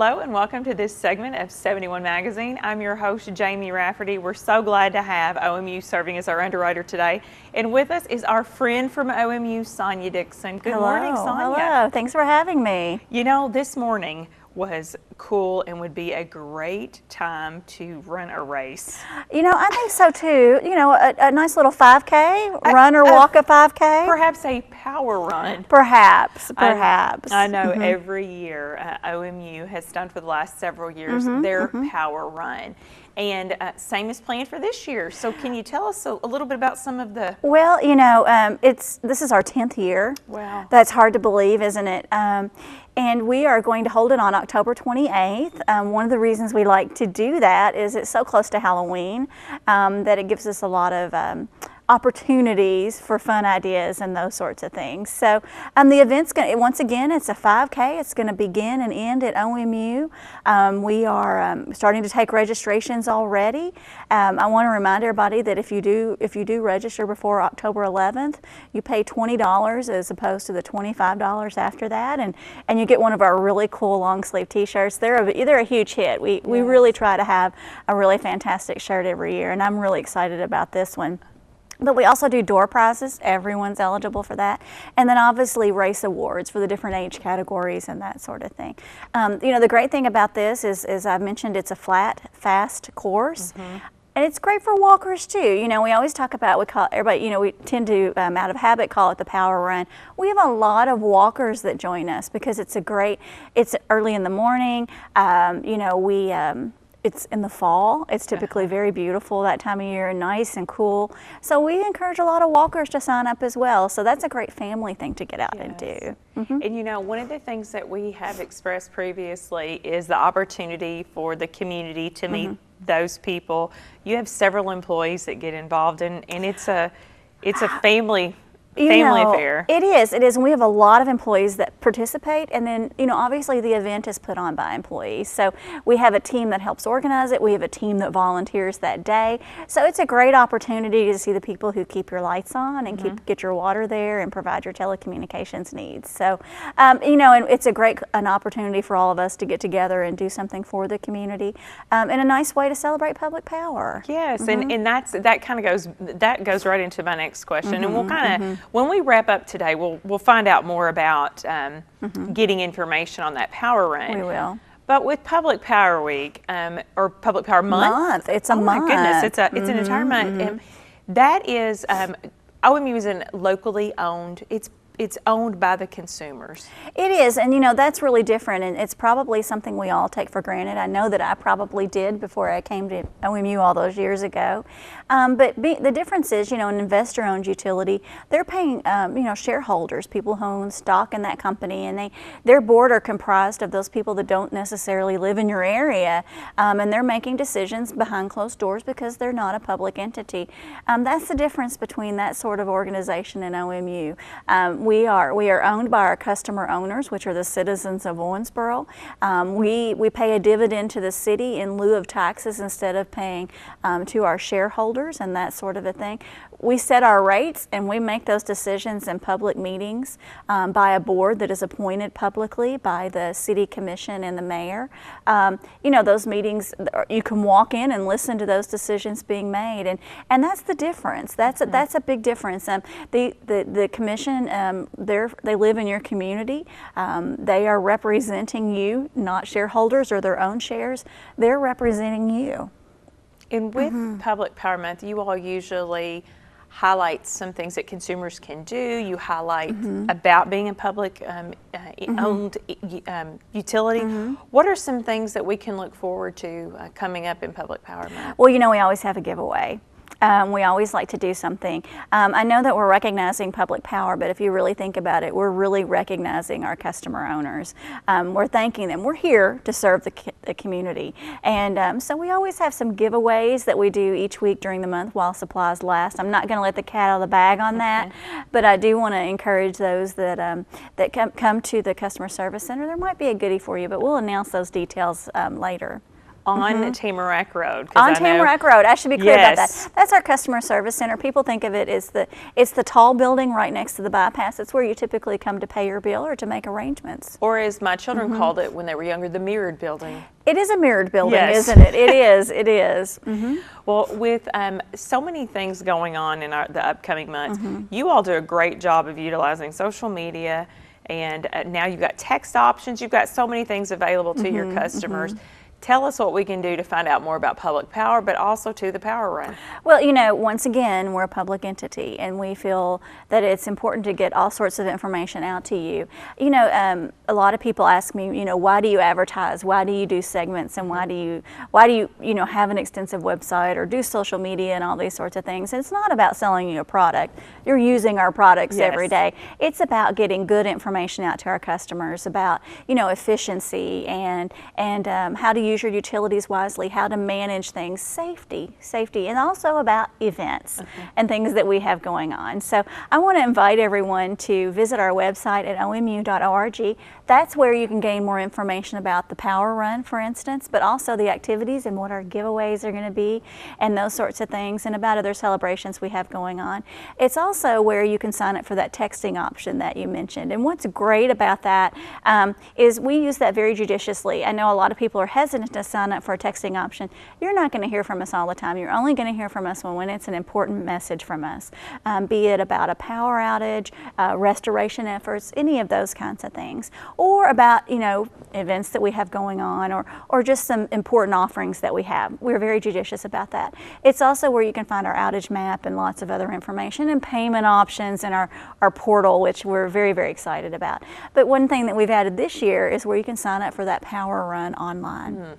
Hello and welcome to this segment of 71 Magazine. I'm your host, Jaime Rafferty. We're so glad to have OMU serving as our underwriter today. And with us is our friend from OMU, Sonia Dixon. Good morning, Sonia. Hello, thanks for having me. You know, this morning was cool and would be a great time to run a race. You know, I think so too. You know, a nice little 5K, run or walk a 5K. Perhaps a power run. Perhaps. I know every year OMU has done for the last several years their power run. And same is planned for this year. So can you tell us a little bit about some of the... Well, you know, this is our 10th year. Wow. That's hard to believe, isn't it? And we are going to hold it on October 28th. One of the reasons we like to do that is it's so close to Halloween that it gives us a lot of opportunities for fun ideas and those sorts of things. So the event's going to, once again, it's a 5K. It's going to begin and end at OMU. We are starting to take registrations already. I want to remind everybody that if you do register before October 11th, you pay $20 as opposed to the $25 after that, and you get one of our really cool long sleeve t-shirts. They're a huge hit. We really try to have a really fantastic shirt every year, and I'm really excited about this one. But we also do door prizes. Everyone's eligible for that. And then obviously race awards for the different age categories and that sort of thing. You know, the great thing about this is, as I've mentioned, it's a flat, fast course. And it's great for walkers too. You know, we always talk about, we call everybody, you know, we tend to, out of habit, call it the power run. We have a lot of walkers that join us because it's it's early in the morning. You know, it's in the fall. It's typically very beautiful that time of year, nice and cool. So we encourage a lot of walkers to sign up as well. So that's a great family thing to get out and do. And you know, one of the things that we have expressed previously is the opportunity for the community to meet those people. You have several employees that get involved, and it's a family affair. It is, and we have a lot of employees that participate, and then, you know, obviously the event is put on by employees. So we have a team that helps organize it, we have a team that volunteers that day. So it's a great opportunity to see the people who keep your lights on and get your water there and provide your telecommunications needs. So, you know, and it's an opportunity for all of us to get together and do something for the community, and a nice way to celebrate public power. Yes, and that goes right into my next question, and we'll kind of, when we wrap up today, we'll find out more about getting information on that power run. We will. But with Public Power Week, or Public Power Month, it's a month. Oh my goodness, it's an entire month. And that is, OMU is locally owned. It's owned by the consumers. It is, and you know, that's really different, and it's probably something we all take for granted. I know that I probably did before I came to OMU all those years ago. But the difference is, you know, an investor-owned utility, they're paying, you know, shareholders, people who own stock in that company, and their board are comprised of those people that don't necessarily live in your area, and they're making decisions behind closed doors because they're not a public entity. That's the difference between that sort of organization and OMU. We are owned by our customer owners, which are the citizens of Owensboro. We pay a dividend to the city in lieu of taxes instead of paying to our shareholders and that sort of a thing. We set our rates and we make those decisions in public meetings by a board that is appointed publicly by the city commission and the mayor. You know, those meetings, you can walk in and listen to those decisions being made, and that's the difference. That's a big difference. The commission, they live in your community. They are representing you, not shareholders or their own shares. They're representing you. And with Public Power Month, you all usually highlight some things that consumers can do. You highlight about being a public owned utility. What are some things that we can look forward to coming up in Public Power Month? Well, you know, we always have a giveaway. We always like to do something. I know that we're recognizing public power, but if you really think about it, we're really recognizing our customer owners. We're thanking them. We're here to serve the community. And so we always have some giveaways that we do each week during the month while supplies last. I'm not going to let the cat out of the bag on that, but I do want to encourage those that, come to the Customer Service Center. There might be a goodie for you, but we'll announce those details later. on Tamarack Road. On Tamarack Road. I should be clear about that. That's our customer service center. People think of it as it's the tall building right next to the bypass. It's where you typically come to pay your bill or to make arrangements. Or as my children called it when they were younger, the mirrored building. It is a mirrored building, isn't it? It is. It is. Well, with so many things going on in the upcoming months, you all do a great job of utilizing social media, and now you've got text options. You've got so many things available to your customers. Tell us what we can do to find out more about Public Power, but also to the Power Run. Well, you know, once again, we're a public entity, and we feel that it's important to get all sorts of information out to you. You know, a lot of people ask me, you know, why do you advertise? Why do you do segments? And why do you, you know, have an extensive website or do social media and all these sorts of things? And it's not about selling you a product. You're using our products every day. It's about getting good information out to our customers about, you know, efficiency and how to use your utilities wisely, how to manage things, safety, and also about events and things that we have going on. So I want to invite everyone to visit our website at omu.org. That's where you can gain more information about the Power Run, for instance, but also the activities and what our giveaways are going to be and those sorts of things, and about other celebrations we have going on. It's also where you can sign up for that texting option that you mentioned. And what's great about that is we use that very judiciously. I know a lot of people are hesitant to sign up for a texting option. You're not going to hear from us all the time. You're only going to hear from us when it's an important message from us, be it about a power outage, restoration efforts, any of those kinds of things, or about, you know, events that we have going on, or just some important offerings that we have. We're very judicious about that. It's also where you can find our outage map and lots of other information and payment options and our portal, which we're very, very excited about. But one thing that we've added this year is where you can sign up for that Power Run online.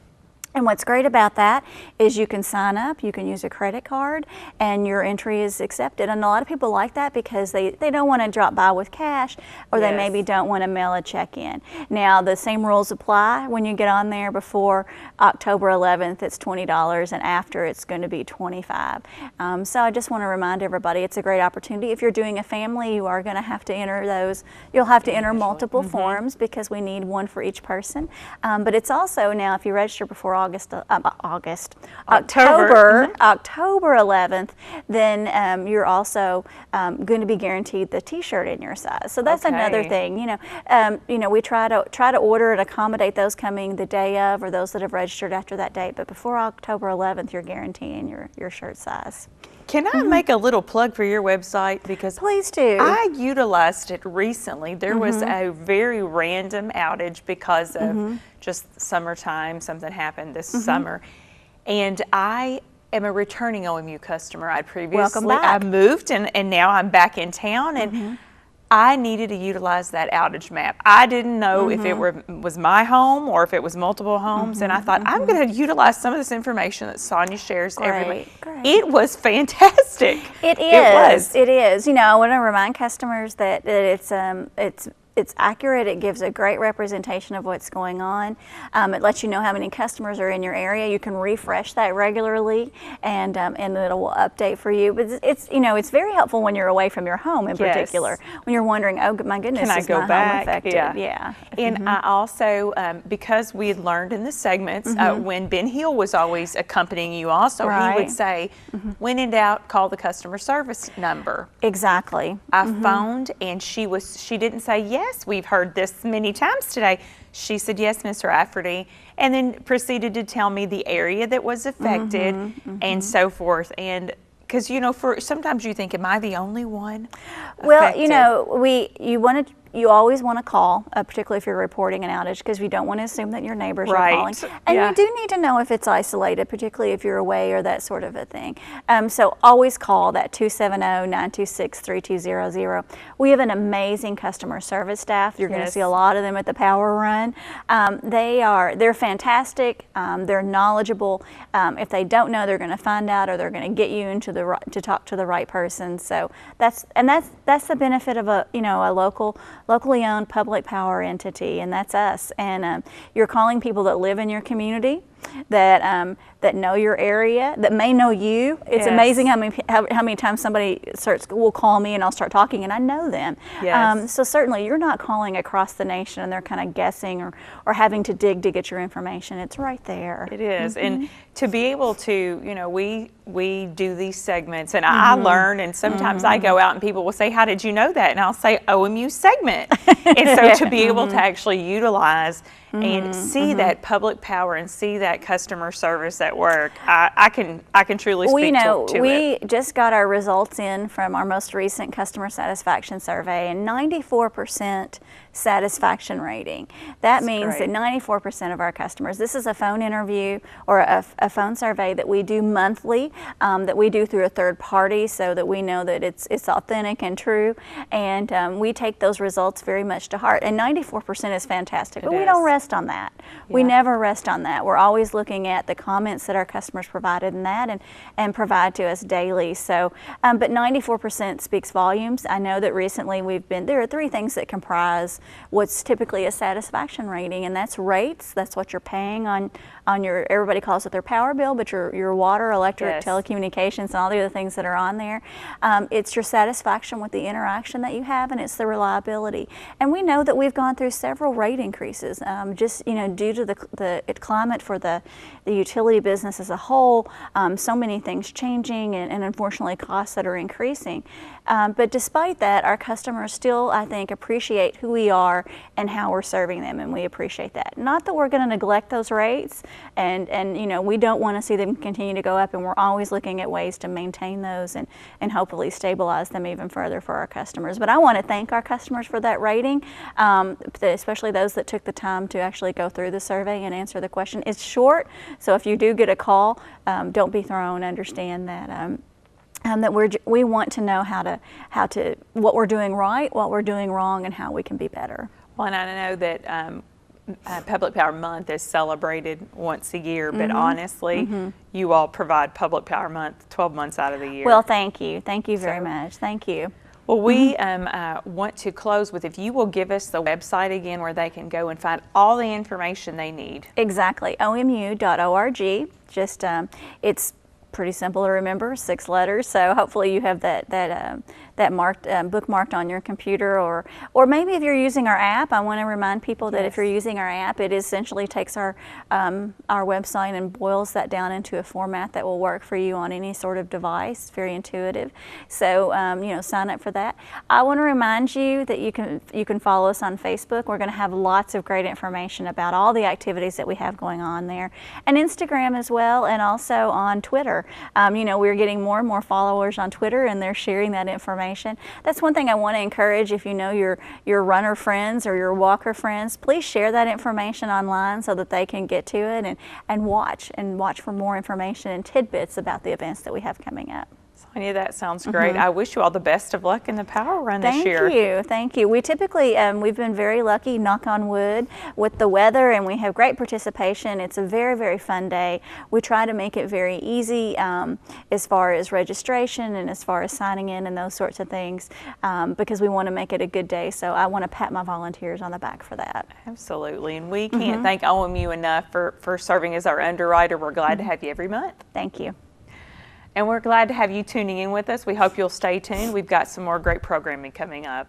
And what's great about that is you can sign up, you can use a credit card, and your entry is accepted. And a lot of people like that because they don't want to drop by with cash, or they maybe don't want to mail a check in. Now, the same rules apply when you get on there. Before October 11th, it's $20, and after it's going to be $25. So I just want to remind everybody it's a great opportunity. If you're doing a family, you are going to have to enter those. You'll have to enter multiple forms because we need one for each person. But it's also now, if you register before October 11th, then you're also going to be guaranteed the T-shirt in your size. So that's another thing. You know, we try to order and accommodate those coming the day of, or those that have registered after that date. But before October 11th, you're guaranteeing your shirt size. Can I make a little plug for your website? Because please do. I utilized it recently. There was a very random outage because of just summertime. Something happened this summer. And I am a returning OMU customer. I previously, welcome back. I moved and now I'm back in town, and I needed to utilize that outage map. I didn't know if it was my home or if it was multiple homes, and I thought, I'm going to utilize some of this information that Sonia shares every month. It was fantastic. It is. It is. You know, I want to remind customers that it's accurate. It gives a great representation of what's going on. It lets you know how many customers are in your area. You can refresh that regularly, and it will update for you. But it's, you know, it's very helpful when you're away from your home in particular. When you're wondering, oh my goodness, is my home affected? Yeah. And I also, because we had learned in the segments, when Ben Hill was always accompanying you also, he would say, when in doubt, call the customer service number. Exactly. I phoned, and she didn't say, yes, we've heard this many times today. She said, yes, Ms. Rafferty, and then proceeded to tell me the area that was affected and so forth. And because, you know, sometimes you think, am I the only one affected? Well, you know, you always want to call, particularly if you're reporting an outage, because you don't want to assume that your neighbors are calling. And you do need to know if it's isolated, particularly if you're away or that sort of a thing. So always call that 270-926-3200. We have an amazing customer service staff. You're going to see a lot of them at the Power Run. They're fantastic. They're knowledgeable. If they don't know, they're going to find out, or they're going to get you into to talk to the right person. So that's the benefit of a locally owned public power entity, and that's us. And you're calling people that live in your community. that know your area, that may know you. It's amazing how many times somebody will call me and I'll start talking and I know them. Yes. So certainly you're not calling across the nation and they're kind of guessing or having to dig to get your information. It's right there. It is. And to be able to, we do these segments and I learn, and sometimes I go out and people will say, how did you know that? And I'll say OMU segment. And so to be able to actually utilize and see that public power and see that customer service at work, I can truly speak to it. We just got our results in from our most recent customer satisfaction survey, and 94% satisfaction rating. That means that 94% of our customers, this is a phone interview or a phone survey that we do monthly, that we do through a third party so that we know that it's authentic and true, and we take those results very much to heart, and 94% is fantastic, but we don't rest on that. We never rest on that. We're always looking at the comments that our customers provided in that and provide to us daily. So, but 94% speaks volumes. I know that recently there are 3 things that comprise what's typically a satisfaction rating, and that's rates. That's what you're paying on your, everybody calls it their power bill, but your water, electric, telecommunications, and all the other things that are on there. It's your satisfaction with the interaction that you have, and it's the reliability. And we know that we've gone through several rate increases, just due to the climate for the utility business as a whole, so many things changing and unfortunately costs that are increasing. But despite that, our customers still, I think, appreciate who we are and how we're serving them, and we appreciate that. Not that we're going to neglect those rates, and we don't want to see them continue to go up, and we're always looking at ways to maintain those and hopefully stabilize them even further for our customers. But I want to thank our customers for that rating, especially those that took the time to actually go through the survey and answer the question. It's short, so if you do get a call, don't be thrown. Understand that that we want to know what we're doing right, what we're doing wrong, and how we can be better. Well, and I know that Public Power Month is celebrated once a year, but honestly, you all provide Public Power Month 12 months out of the year. Well, thank you. Thank you very much. Thank you. Well, we want to close with, if you will give us the website again where they can go and find all the information they need. Exactly, omu.org. Just, it's pretty simple to remember, 6 letters, so hopefully you have that bookmarked on your computer, or maybe if you're using our app. I want to remind people that if you're using our app, it essentially takes our website and boils that down into a format that will work for you on any sort of device. It's very intuitive, so sign up for that. I want to remind you that you can follow us on Facebook. We're going to have lots of great information about all the activities that we have going on there, and Instagram as well, and also on Twitter. We're getting more and more followers on Twitter, and they're sharing that information. That's one thing I want to encourage. If you know your runner friends or your walker friends, please share that information online so that they can get to it and watch for more information and tidbits about the events that we have coming up. Sonia, that sounds great. I wish you all the best of luck in the power run this year. Thank you. Thank you. We typically, we've been very lucky, knock on wood, with the weather, and we have great participation. It's a very, very fun day. We try to make it very easy as far as registration and as far as signing in and those sorts of things, because we want to make it a good day. So I want to pat my volunteers on the back for that. Absolutely. And we can't thank OMU enough for serving as our underwriter. We're glad to have you every month. Thank you. And we're glad to have you tuning in with us. We hope you'll stay tuned. We've got some more great programming coming up.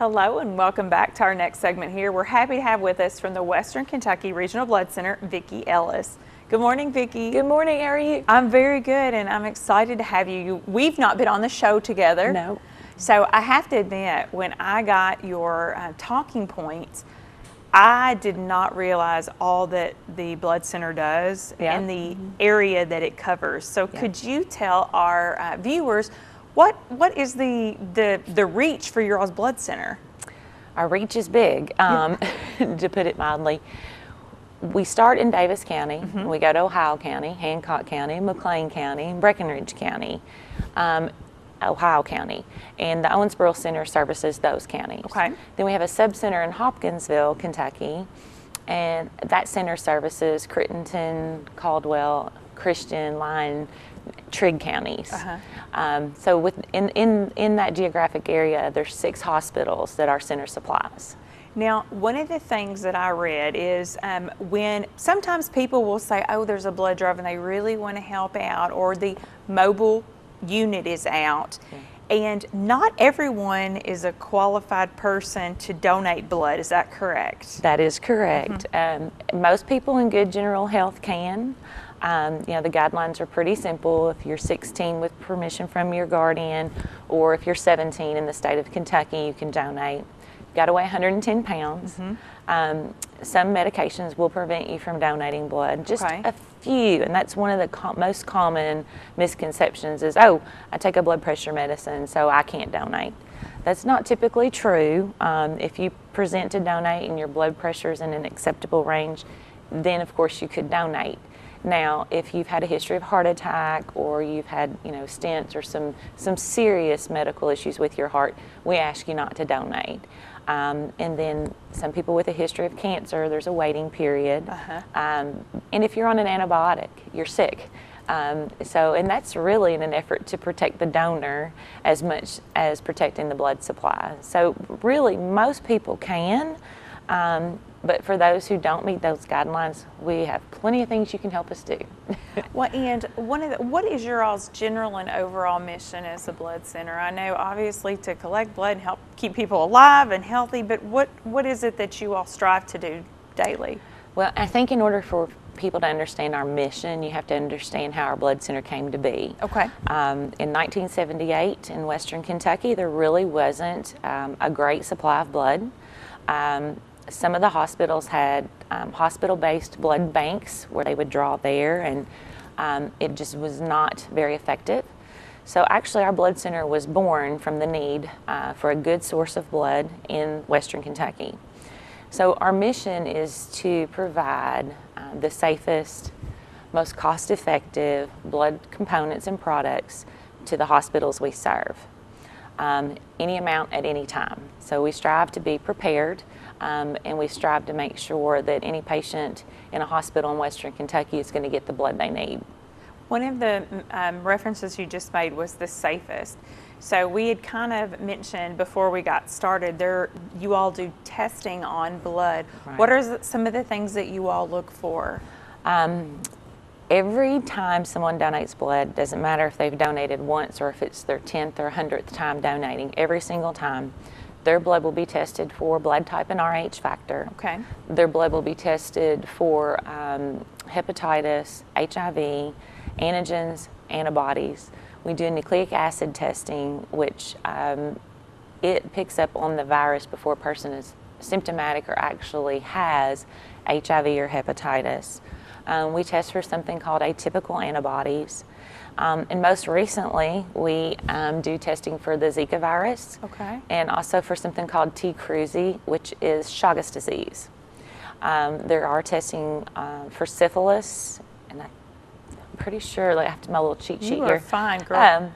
Hello and welcome back to our next segment here. We're happy to have with us from the Western Kentucky Regional Blood Center, Vicki Ellis. Good morning, Vicki. Good morning, how are you? I'm very good and I'm excited to have you. We've not been on the show together. No. So I have to admit, when I got your talking points, I did not realize all that the blood center does in the area that it covers. So could you tell our viewers what is the reach for your all's blood center? Our reach is big, to put it mildly. We start in Davis County, we go to Ohio County, Hancock County, McLean County, Breckinridge County, Ohio County, and the Owensboro Center services those counties. Okay. Then we have a sub-center in Hopkinsville, Kentucky, and that center services Crittenton, Caldwell, Christian, Lyon, Trigg counties. So in that geographic area, there's 6 hospitals that our center supplies. Now, one of the things that I read is when sometimes people will say, oh, there's a blood drive and they really want to help out, or the mobile unit is out, and not everyone is a qualified person to donate blood. Is that correct? That is correct. Most people in good general health can. You know, the guidelines are pretty simple. If you're 16 with permission from your guardian, or if you're 17 in the state of Kentucky, you can donate. You've got to weigh 110 pounds. Some medications will prevent you from donating blood, just a few, and that's one of the most common misconceptions is, oh, I take a blood pressure medicine, so I can't donate. That's not typically true. If you present to donate and your blood pressure is in an acceptable range, then of course you could donate. Now, if you've had a history of heart attack, or you've had, you know, stents or some serious medical issues with your heart, we ask you not to donate. And then some people with a history of cancer, there's a waiting period. And if you're on an antibiotic, you're sick. And that's really in an effort to protect the donor as much as protecting the blood supply. So really, most people can. But for those who don't meet those guidelines, we have plenty of things you can help us do. Well, and what is your all's general and overall mission as a blood center? I know obviously to collect blood and help keep people alive and healthy, but what is it that you all strive to do daily? Well, I think in order for people to understand our mission, you have to understand how our blood center came to be. Okay. In 1978 in Western Kentucky, there really wasn't a great supply of blood. Some of the hospitals had hospital-based blood banks where they would draw there, and it just was not very effective. So actually our blood center was born from the need for a good source of blood in Western Kentucky. So our mission is to provide the safest, most cost-effective blood components and products to the hospitals we serve. Any amount at any time. So we strive to be prepared, and we strive to make sure that any patient in a hospital in Western Kentucky is going to get the blood they need. One of the references you just made was the safest. So we had kind of mentioned before we got started, you all do testing on blood. Right. What are some of the things that you all look for? Every time someone donates blood, doesn't matter if they've donated once or if it's their 10th or 100th time donating, every single time, their blood will be tested for blood type and RH factor. Okay. Their blood will be tested for hepatitis, HIV, antigens, antibodies. We do nucleic acid testing, which it picks up on the virus before a person is symptomatic or actually has HIV or hepatitis. We test for something called atypical antibodies. And most recently, we do testing for the Zika virus. Okay. And also for something called T. cruzi, which is Chagas disease. There are testing for syphilis, and I'm pretty sure, I have to my little cheat sheet here. You are fine, girl.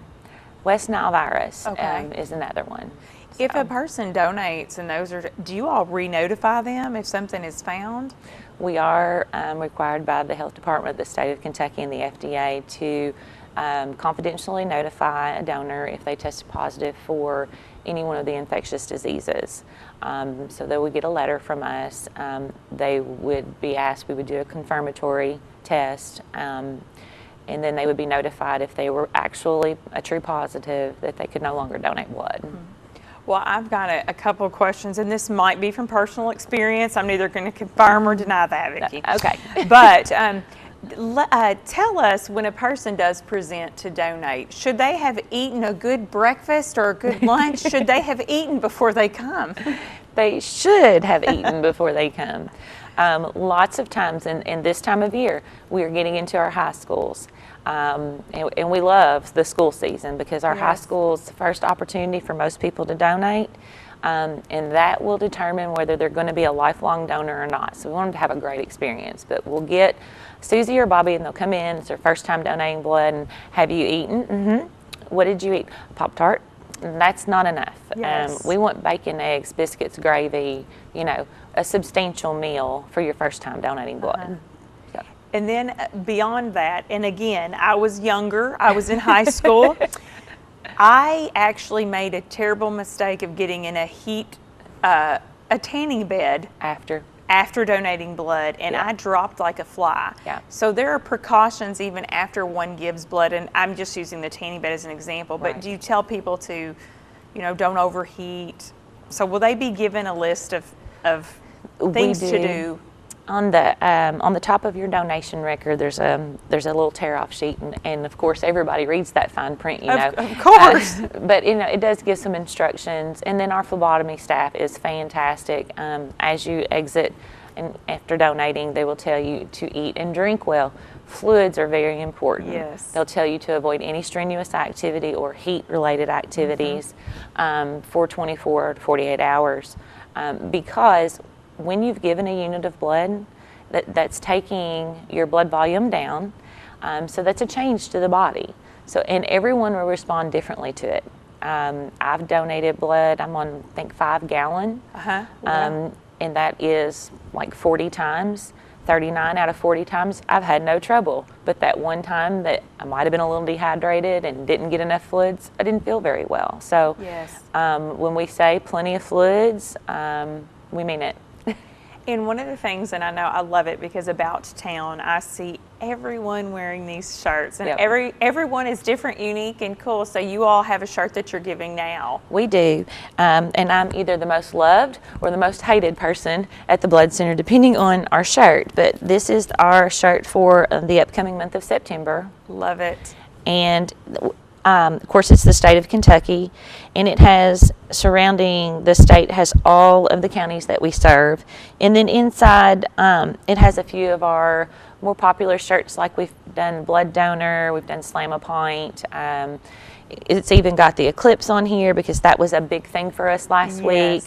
West Nile virus Okay. is another one. If a person donates and do you all re-notify them if something is found? We are required by the Health Department of the state of Kentucky and the FDA to confidentially notify a donor if they test positive for any one of the infectious diseases. So they would get a letter from us. They would be asked, we would do a confirmatory test, and then they would be notified if they were actually a true positive that they could no longer donate blood. Well, I've got a couple of questions, and this might be from personal experience. I'm neither going to confirm or deny that, Vicki. Okay. But tell us, when a person does present to donate, should they have eaten a good breakfast or a good lunch? Should they have eaten before they come? They should have eaten before they come. Lots of times in this time of year, we are getting into our high schools. And we love the school season because our high school is the first opportunity for most people to donate, and that will determine whether they're going to be a lifelong donor or not. So we want them to have a great experience. But we'll get Susie or Bobby, and they'll come in. It's their first time donating blood, and have you eaten? Mm-hmm. What did you eat? Pop-Tart? That's not enough. Yes. We want bacon, eggs, biscuits, gravy, a substantial meal for your first time donating blood. And then beyond that, and again, I was younger, I was in high school, I actually made a terrible mistake of getting in a tanning bed after donating blood, and I dropped like a fly. So there are precautions even after one gives blood, and I'm just using the tanning bed as an example, but do you tell people to, don't overheat? So will they be given a list of things to do? On the top of your donation record, there's a little tear-off sheet, and of course everybody reads that fine print, Of course. But it does give some instructions, and then our phlebotomy staff is fantastic. As you exit and after donating, they will tell you to eat and drink well. Fluids are very important. Yes. They'll tell you to avoid any strenuous activity or heat-related activities for 24 to 48 hours, because when you've given a unit of blood, that's taking your blood volume down, so that's a change to the body. So, and everyone will respond differently to it. I've donated blood, I'm on, I think, 5 gallon, and that is like 40 times. 39 out of 40 times, I've had no trouble. But that one time that I might have been a little dehydrated and didn't get enough fluids, I didn't feel very well. So when we say plenty of fluids, we mean it. And one of the things, and I know I love it because about town, I see everyone wearing these shirts, and everyone is different, unique, and cool. So you all have a shirt that you're giving now. We do, and I'm either the most loved or the most hated person at the Blood Center, depending on our shirt. But this is our shirt for the upcoming month of September. Love it. And of course, it's the state of Kentucky, and it has, surrounding the state, has all of the counties that we serve. And then inside, it has a few of our more popular shirts, like we've done Blood Donor, we've done Slam a Pint. It's even got the eclipse on here because that was a big thing for us last week.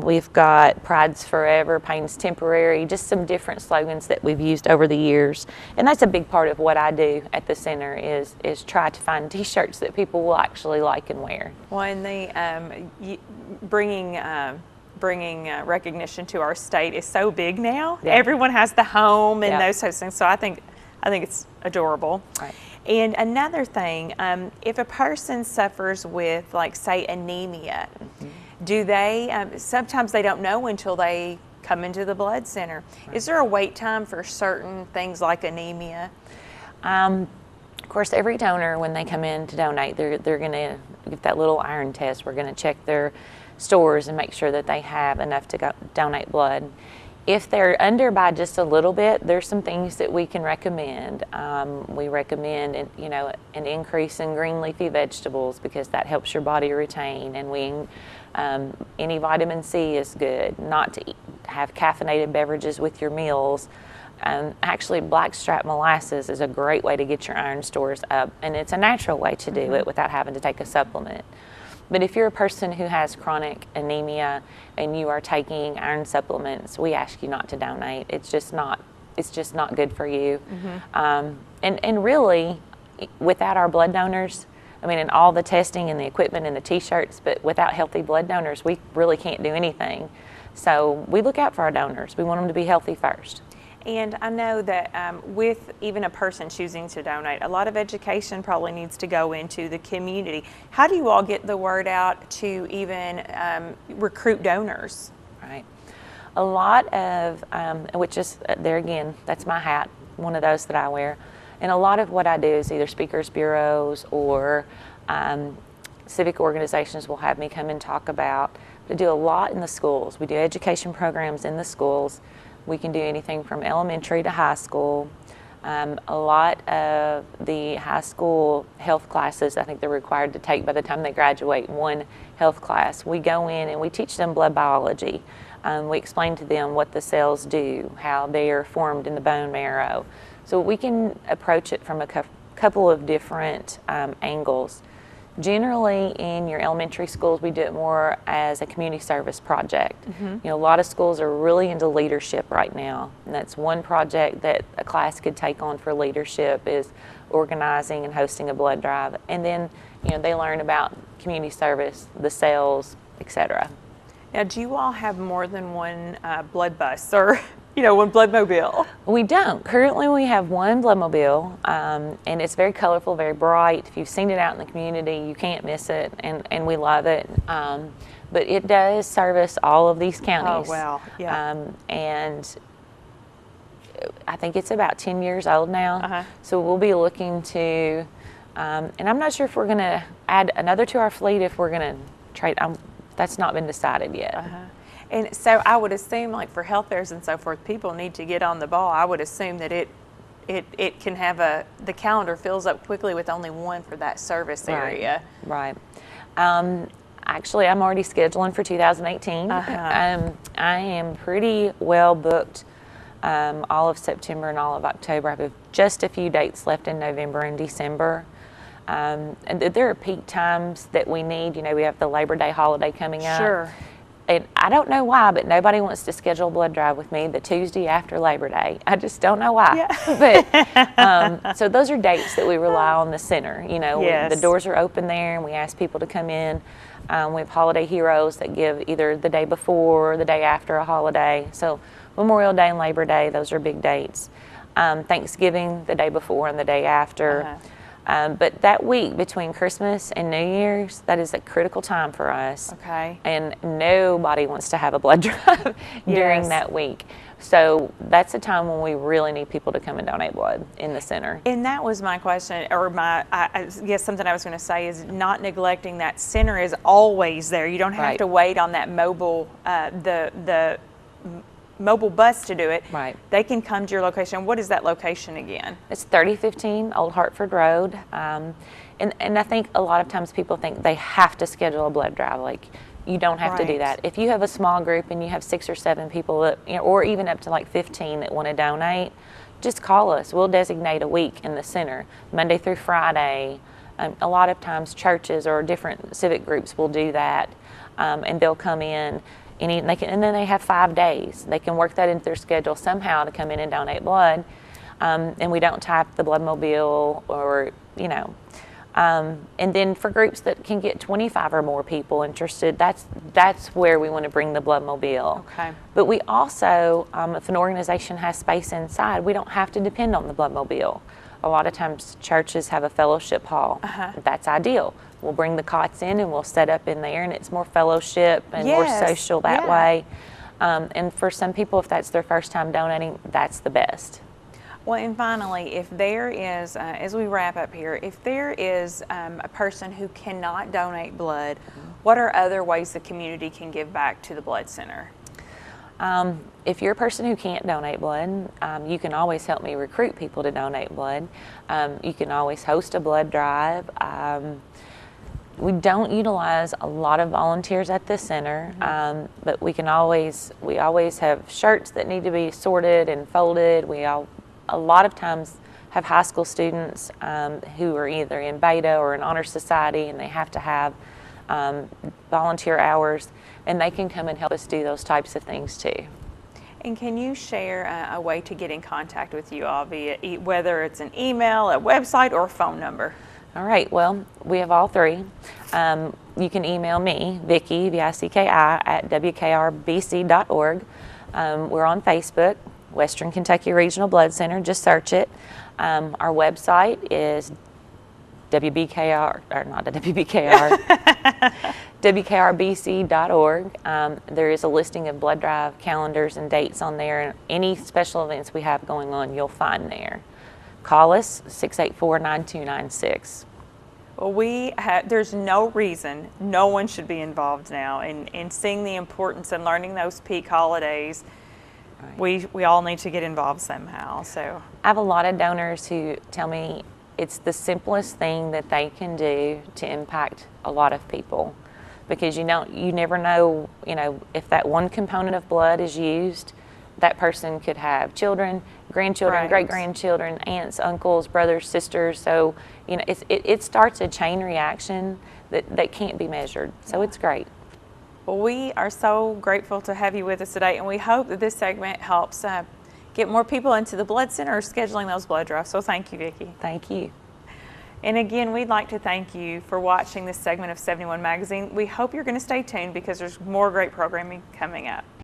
We've got Pride's Forever, Pain's Temporary, just some different slogans that we've used over the years. And that's a big part of what I do at the center is try to find t-shirts that people will actually like and wear. Well, and bringing recognition to our state is so big now. Everyone has the home and those types of things. So I think it's adorable. Right. And another thing, if a person suffers with, like, say, anemia, do they, sometimes they don't know until they come into the blood center. Is there a wait time for certain things like anemia? Of course, every donor, when they come in to donate, they're going to get that little iron test. We're going to check their stores and make sure that they have enough to donate blood. If they're under by just a little bit, there's some things that we can recommend. We recommend, an increase in green leafy vegetables because that helps your body retain, and any vitamin C is good. Not to have caffeinated beverages with your meals. Actually, blackstrap molasses is a great way to get your iron stores up, and it's a natural way to do it without having to take a supplement. But if you're a person who has chronic anemia and you are taking iron supplements, we ask you not to donate. It's just not good for you. And really, without our blood donors, and all the testing and the equipment and the t-shirts, but without healthy blood donors, we really can't do anything. So we look out for our donors. We want them to be healthy first. And I know that with even a person choosing to donate, a lot of education probably needs to go into the community. How do you all get the word out to even recruit donors? Right. A lot of, which is, there again, that's my hat, one of those that I wear. And a lot of what I do is either speakers bureaus or civic organizations will have me come and talk about. We do a lot in the schools. We do education programs in the schools. We can do anything from elementary to high school. A lot of the high school health classes, I think they're required to take by the time they graduate one health class. We go in and we teach them blood biology. We explain to them what the cells do, how they are formed in the bone marrow. So we can approach it from a couple of different angles. Generally, in your elementary schools, we do it more as a community service project. You know, a lot of schools are really into leadership right now, and that's one project that a class could take on for leadership is organizing and hosting a blood drive. And then, you know, they learn about community service, the cells, etc. Now, do you all have more than one blood bus or, you know, one blood mobile? We don't. Currently, we have one blood mobile, and it's very colorful, very bright. If you've seen it out in the community, you can't miss it, and we love it. But it does service all of these counties. Oh, wow. Yeah. And I think it's about 10 years old now. So we'll be looking to, and I'm not sure if we're going to add another to our fleet, if we're going to trade. That's not been decided yet. And so I would assume, like for health fairs and so forth, people need to get on the ball. I would assume that it can have the calendar fills up quickly with only one for that service area. Right. Actually, I'm already scheduling for 2018. I am pretty well booked all of September and all of October. I have just a few dates left in November and December. And there are peak times that we need. You know, we have the Labor Day holiday coming up. Sure. And I don't know why, but nobody wants to schedule a blood drive with me the Tuesday after Labor Day. I just don't know why. Yeah. But so those are dates that we rely on the center. You know, Yes. the doors are open there, and we ask people to come in. We have holiday heroes that give either the day before or the day after a holiday. So Memorial Day and Labor Day, those are big dates. Thanksgiving, the day before and the day after. But that week between Christmas and New Year's, that is a critical time for us. Okay. And nobody wants to have a blood drive during that week. So that's a time when we really need people to come and donate blood in the center. And that was my question, or I guess something I was going to say is not neglecting that center is always there. You don't have to wait on that mobile, the mobile bus to do it. Right. They can come to your location. What is that location again? It's 3015 Old Hartford Road. And I think a lot of times people think they have to schedule a blood drive. Like, you don't have to do that. If you have a small group and you have 6 or 7 people that, you know, or even up to like 15 that want to donate, just call us. We'll designate a week in the center, Monday through Friday. A lot of times churches or different civic groups will do that, and they'll come in. And then they have 5 days. They can work that into their schedule somehow to come in and donate blood. And we don't type the blood mobile or, you know. And then for groups that can get 25 or more people interested, that's where we want to bring the blood mobile. Okay. But we also, if an organization has space inside, we don't have to depend on the blood mobile. A lot of times churches have a fellowship hall. That's ideal. We'll bring the cots in and we'll set up in there, and it's more fellowship and more social that way. And for some people, if that's their first time donating, that's the best. Well, and finally, if there is, as we wrap up here, if there is a person who cannot donate blood, what are other ways the community can give back to the blood center? If you're a person who can't donate blood, you can always help me recruit people to donate blood. You can always host a blood drive. We don't utilize a lot of volunteers at the center, but we always have shirts that need to be sorted and folded. A lot of times have high school students who are either in beta or in honor society, and they have to have volunteer hours, and they can come and help us do those types of things too. And can you share a way to get in contact with you all via whether it's an email, a website, or a phone number? All right, well, we have all three. You can email me, Vicki, V-I-C-K-I, at wkrbc.org. We're on Facebook, Western Kentucky Regional Blood Center, just search it. Our website is WBKR, or not WBKR, wkrbc.org. There is a listing of blood drive calendars and dates on there, and any special events we have going on, you'll find there. Call us, 684-9296. Well, there's no reason no one should be involved now in seeing the importance and learning those peak holidays. Right. We all need to get involved somehow. So I have a lot of donors who tell me it's the simplest thing that they can do to impact a lot of people, because you never know, if that one component of blood is used, that person could have children, grandchildren, right. great-grandchildren, aunts, uncles, brothers, sisters. So, it starts a chain reaction that can't be measured. So it's great. Well, we are so grateful to have you with us today, and we hope that this segment helps get more people into the blood center scheduling those blood draws. So thank you, Vicki. Thank you. And again, we'd like to thank you for watching this segment of 71 Magazine. We hope you're going to stay tuned because there's more great programming coming up.